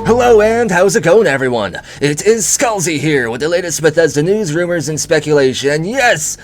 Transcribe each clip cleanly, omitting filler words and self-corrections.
Hello and how's it going, everyone? It is Skullzi here with the latest Bethesda news, rumors, and speculation. And yes,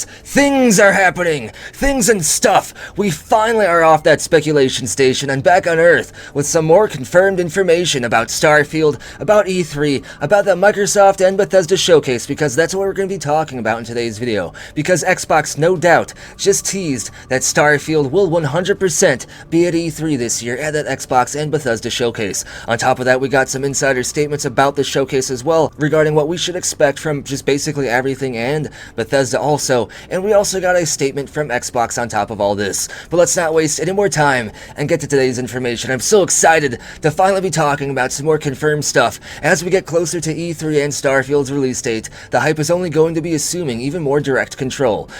things are happening. Things and stuff. We finally are off that speculation station and back on Earth with some more confirmed information about Starfield, about E3, about the Microsoft and Bethesda showcase, because that's what we're going to be talking about in today's video. Because Xbox, no doubt, just teased that Starfield will 100% be at E3 this year at that Xbox and Bethesda showcase. On top of that, we got some insider statements about the showcase as well, regarding what we should expect from just basically everything and Bethesda also, and we also got a statement from Xbox on top of all this. But let's not waste any more time and get to today's information. I'm so excited to finally be talking about some more confirmed stuff. As we get closer to E3 and Starfield's release date, the hype is only going to be assuming even more direct control.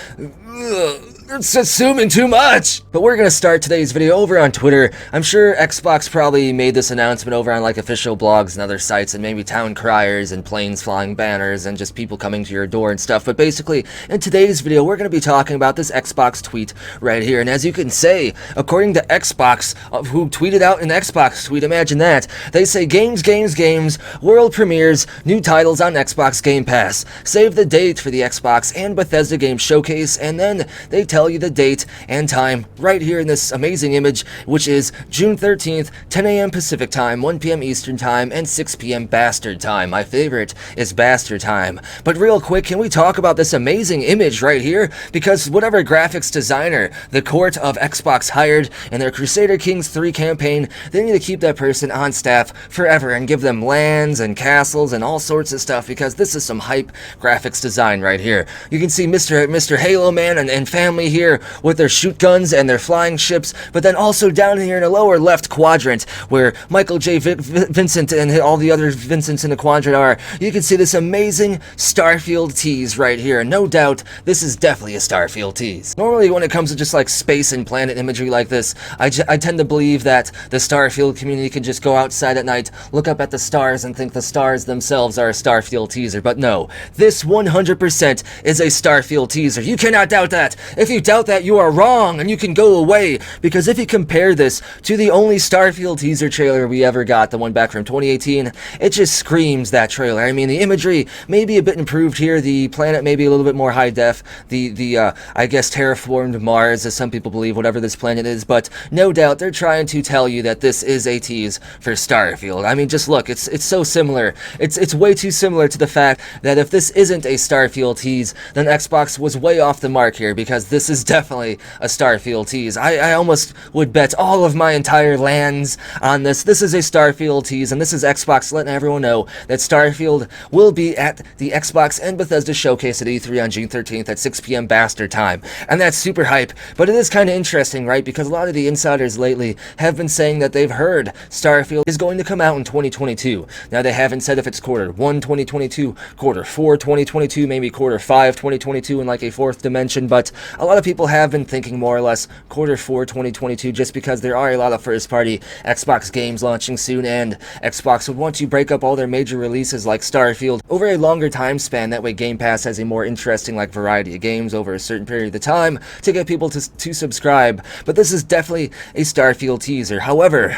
It's assuming too much! But we're gonna start today's video over on Twitter. I'm sure Xbox probably made this announcement over on like official blogs and other sites, and maybe town criers and planes flying banners and just people coming to your door and stuff. But basically, in today's video, we're gonna be talking about this Xbox tweet right here. And as you can say, according to Xbox, who tweeted out an Xbox tweet, imagine that, they say games, world premieres, new titles on Xbox Game Pass. Save the date for the Xbox and Bethesda Game Showcase, and then they tell you the date and time right here in this amazing image, which is June 13th, 10 a.m. Pacific time, 1 p.m. Eastern time, and 6 p.m. Bastard time. My favorite is Bastard time. But real quick, can we talk about this amazing image right here? Because whatever graphics designer the court of Xbox hired in their Crusader Kings 3 campaign, they need to keep that person on staff forever and give them lands and castles and all sorts of stuff, because this is some hype graphics design right here. You can see Mr. Halo Man and family here with their shoot guns and their flying ships, but then also down here in the lower left quadrant where Michael J. Vincent and all the other Vincents in the quadrant are, you can see this amazing Starfield tease right here. No doubt this is definitely a Starfield tease. Normally when it comes to just like space and planet imagery like this, I tend to believe that the Starfield community can just go outside at night, look up at the stars and think the stars themselves are a Starfield teaser. But no, this 100% is a Starfield teaser. You cannot doubt that. If you doubt that, you are wrong, and you can go away, because if you compare this to the only Starfield teaser trailer we ever got, the one back from 2018, it just screams that trailer. I mean, the imagery may be a bit improved here, the planet may be a little bit more high def, I guess terraformed Mars, as some people believe, whatever this planet is, but no doubt they're trying to tell you that this is a tease for Starfield. I mean, just look, it's so similar. It's way too similar to the fact that if this isn't a Starfield tease, then Xbox was way off the mark here, because this is definitely a Starfield tease. I almost would bet all of my entire lands on this. This is a Starfield tease, and this is Xbox letting everyone know that Starfield will be at the Xbox and Bethesda showcase at E3 on June 13th at 6 p.m. Bastard time. And that's super hype, but it is kind of interesting, right? Because a lot of the insiders lately have been saying that they've heard Starfield is going to come out in 2022. Now, they haven't said if it's quarter 1 2022, quarter 4 2022, maybe quarter 5 2022 in like a fourth dimension, but a lot of people have been thinking more or less quarter 4 2022, just because there are a lot of first-party Xbox games launching soon, and Xbox would want to break up all their major releases like Starfield over a longer time span. That way Game Pass has a more interesting like variety of games over a certain period of time to get people to subscribe. But this is definitely a Starfield teaser. However,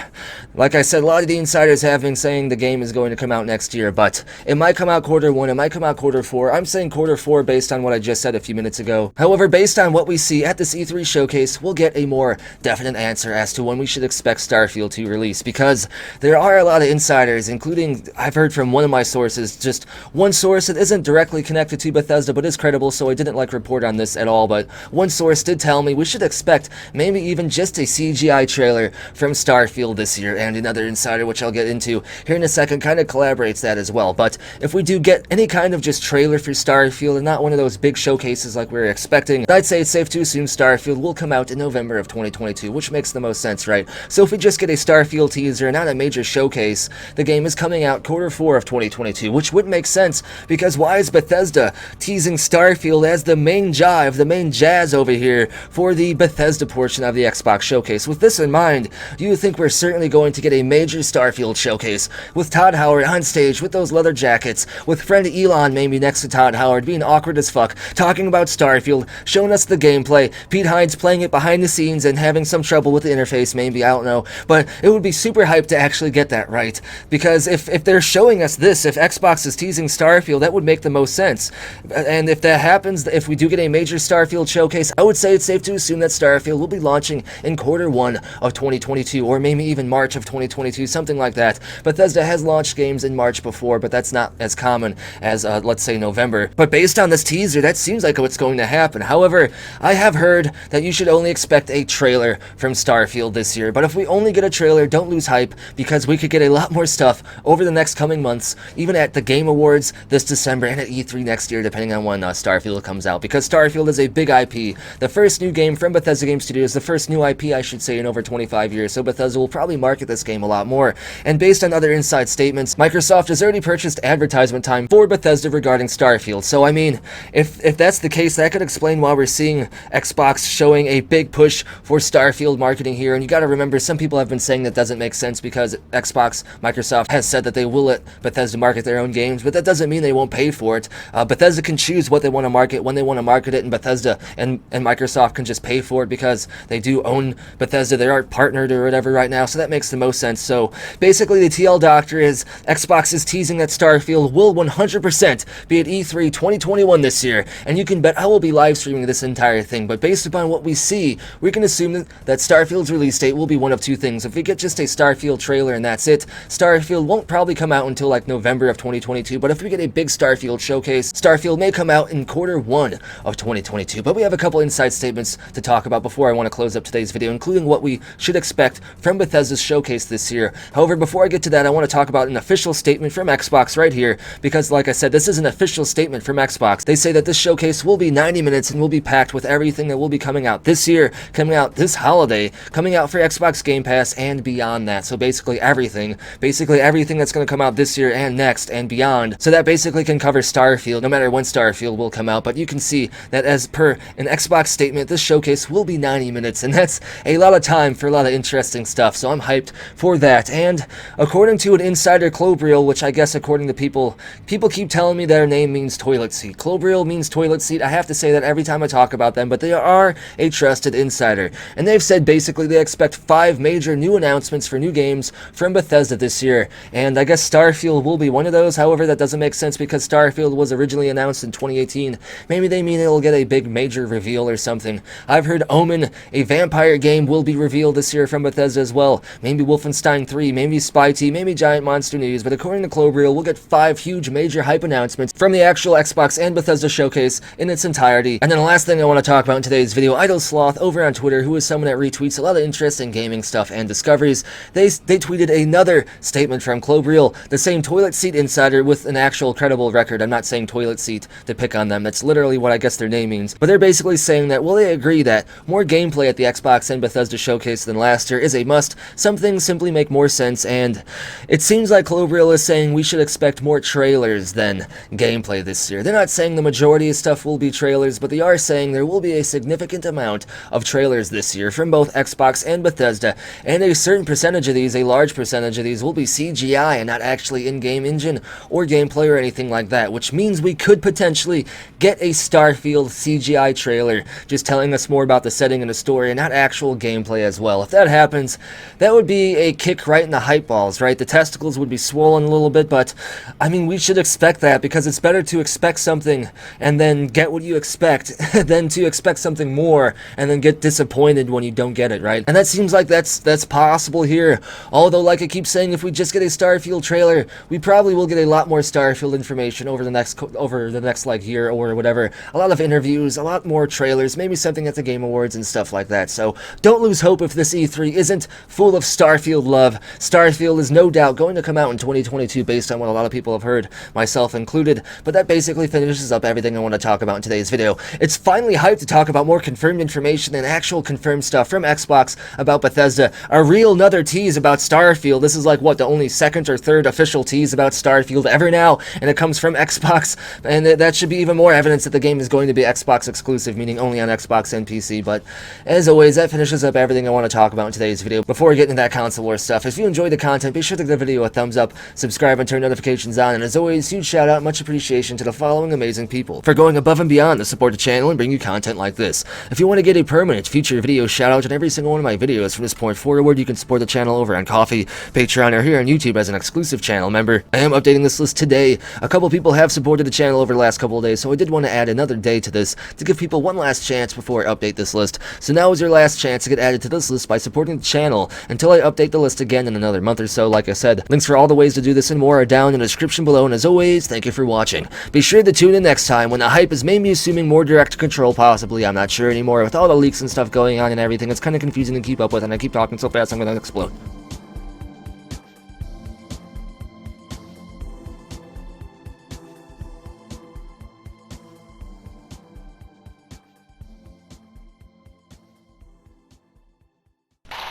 like I said, a lot of the insiders have been saying the game is going to come out next year, but it might come out quarter 1, it might come out quarter 4. I'm saying quarter 4 based on what I just said a few minutes ago. However, based on what we see at this E3 showcase, we'll get a more definite answer as to when we should expect Starfield to release, because there are a lot of insiders, including, I've heard from one of my sources, just one source that isn't directly connected to Bethesda but is credible, so I didn't like report on this at all, but one source did tell me we should expect maybe even just a CGI trailer from Starfield this year. And another insider, which I'll get into here in a second, kind of collaborates that as well. But if we do get any kind of just trailer for Starfield and not one of those big showcases like we were expecting, I'd say it's safe to assume Starfield will come out in November of 2022, which makes the most sense, right? So if we just get a Starfield teaser and not a major showcase, the game is coming out quarter 4 of 2022, which would make sense, because why is Bethesda teasing Starfield as the main jive, the main jazz over here for the Bethesda portion of the Xbox showcase? With this in mind, you would think we're certainly going to get a major Starfield showcase with Todd Howard on stage with those leather jackets, with friend Elon maybe next to Todd Howard being awkward as fuck, talking about Starfield, showing us the gameplay. Pete Hines playing it behind the scenes and having some trouble with the interface, maybe, I don't know. But it would be super hyped to actually get that right. Because if they're showing us this, if Xbox is teasing Starfield, that would make the most sense. And if that happens, if we do get a major Starfield showcase, I would say it's safe to assume that Starfield will be launching in Q1 of 2022, or maybe even March of 2022, something like that. Bethesda has launched games in March before, but that's not as common as, let's say, November. But based on this teaser, that seems like what's going to happen. However, I have heard that you should only expect a trailer from Starfield this year. But if we only get a trailer, don't lose hype, because we could get a lot more stuff over the next coming months, even at the Game Awards this December and at E3 next year, depending on when Starfield comes out. Because Starfield is a big IP. The first new game from Bethesda Game Studios, the first new IP, I should say, in over 25 years. So Bethesda will probably market this game a lot more. And based on other inside statements, Microsoft has already purchased advertisement time for Bethesda regarding Starfield. So I mean, if that's the case, that could explain why we're seeing Xbox showing a big push for Starfield marketing here. And you gotta remember, some people have been saying that doesn't make sense because Microsoft has said that they will let Bethesda market their own games, but that doesn't mean they won't pay for it. Bethesda can choose what they want to market, when they want to market it, and Bethesda and Microsoft can just pay for it because they do own Bethesda. They aren't partnered or whatever right now, so that makes the most sense. So basically, the TL Doctor is Xbox is teasing that Starfield will 100% be at E3 2021 this year, and you can bet I will be live streaming this entire thing. But based upon what we see, we can assume that Starfield's release date will be one of two things. If we get just a Starfield trailer and that's it, Starfield won't probably come out until like November of 2022. But if we get a big Starfield showcase, Starfield may come out in Q1 of 2022. But we have a couple inside statements to talk about before I want to close up today's video, including what we should expect from Bethesda's showcase this year. However, before I get to that, I want to talk about an official statement from Xbox right here, because like I said, this is an official statement from Xbox. They say that this showcase will be 90 minutes and will be packed with everything that will be coming out this year, coming out this holiday, coming out for Xbox Game Pass and beyond that. So basically everything that's going to come out this year and next and beyond. So that basically can cover Starfield, no matter when Starfield will come out. But you can see that as per an Xbox statement, this showcase will be 90 minutes, and that's a lot of time for a lot of interesting stuff. So I'm hyped for that. And according to an insider, Clobriel, which I guess according to people keep telling me their name means toilet seat. Clobriel means toilet seat. I have to say that every time I talk about them, but they are a trusted insider. And they've said basically they expect 5 major new announcements for new games from Bethesda this year. And I guess Starfield will be one of those. However, that doesn't make sense because Starfield was originally announced in 2018. Maybe they mean it'll get a big major reveal or something. I've heard Omen, a vampire game, will be revealed this year from Bethesda as well. Maybe Wolfenstein 3, maybe Spy T, maybe Giant Monster News. But according to Clobriel, we'll get 5 huge major hype announcements from the actual Xbox and Bethesda showcase in its entirety. And then the last thing I want to talk about in today's video, Idle Sloth over on Twitter, who is someone that retweets a lot of interesting gaming stuff and discoveries, they tweeted another statement from Clobriel, the same toilet seat insider with an actual credible record. I'm not saying toilet seat to pick on them. That's literally what I guess their name means. But they're basically saying that, well, they agree that more gameplay at the Xbox and Bethesda showcase than last year is a must. Some things simply make more sense, and it seems like Clobriel is saying we should expect more trailers than gameplay this year. They're not saying the majority of stuff will be trailers, but they are saying there will be a significant amount of trailers this year from both Xbox and Bethesda, and a certain percentage of these, a large percentage of these, will be CGI and not actually in-game engine or gameplay or anything like that, which means we could potentially get a Starfield CGI trailer just telling us more about the setting and the story and not actual gameplay as well. If that happens, that would be a kick right in the hype balls, right? The testicles would be swollen a little bit, but I mean, we should expect that because it's better to expect something and then get what you expect than to expect something more and then get disappointed when you don't get it, right? And that seems like that's possible here. Although, like I keep saying, if we just get a Starfield trailer, we probably will get a lot more Starfield information over the next like year or whatever. A lot of interviews, a lot more trailers, maybe something at the Game Awards and stuff like that. So don't lose hope if this E3 isn't full of Starfield love. Starfield is no doubt going to come out in 2022 based on what a lot of people have heard, myself included. But that basically finishes up everything I want to talk about in today's video. It's finally hyped to talk about more confirmed information and actual confirmed stuff from Xbox about Bethesda. A real another tease about Starfield. This is like, what, the only second or third official tease about Starfield ever now, and it comes from Xbox, and that should be even more evidence that the game is going to be Xbox exclusive, meaning only on Xbox and PC. But as always, that finishes up everything I want to talk about in today's video. Before we get into that console war stuff, if you enjoyed the content, be sure to give the video a thumbs up, subscribe, and turn notifications on. And as always, huge shout out, much appreciation to the following amazing people for going above and beyond to support the channel and bring you content content like this. If you want to get a permanent future video shoutout in every single one of my videos from this point forward, you can support the channel over on Ko-fi, Patreon, or here on YouTube as an exclusive channel member. I am updating this list today. A couple people have supported the channel over the last couple of days, so I did want to add another day to this to give people one last chance before I update this list. So now is your last chance to get added to this list by supporting the channel until I update the list again in another month or so. Like I said, links for all the ways to do this and more are down in the description below, and as always, thank you for watching. Be sure to tune in next time when the hype is maybe assuming more direct control, possibly. I'm not sure anymore. With all the leaks and stuff going on and everything, it's kind of confusing to keep up with, and I keep talking so fast I'm gonna explode.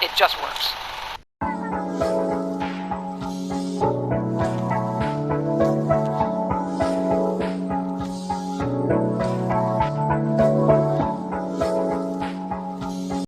It just works.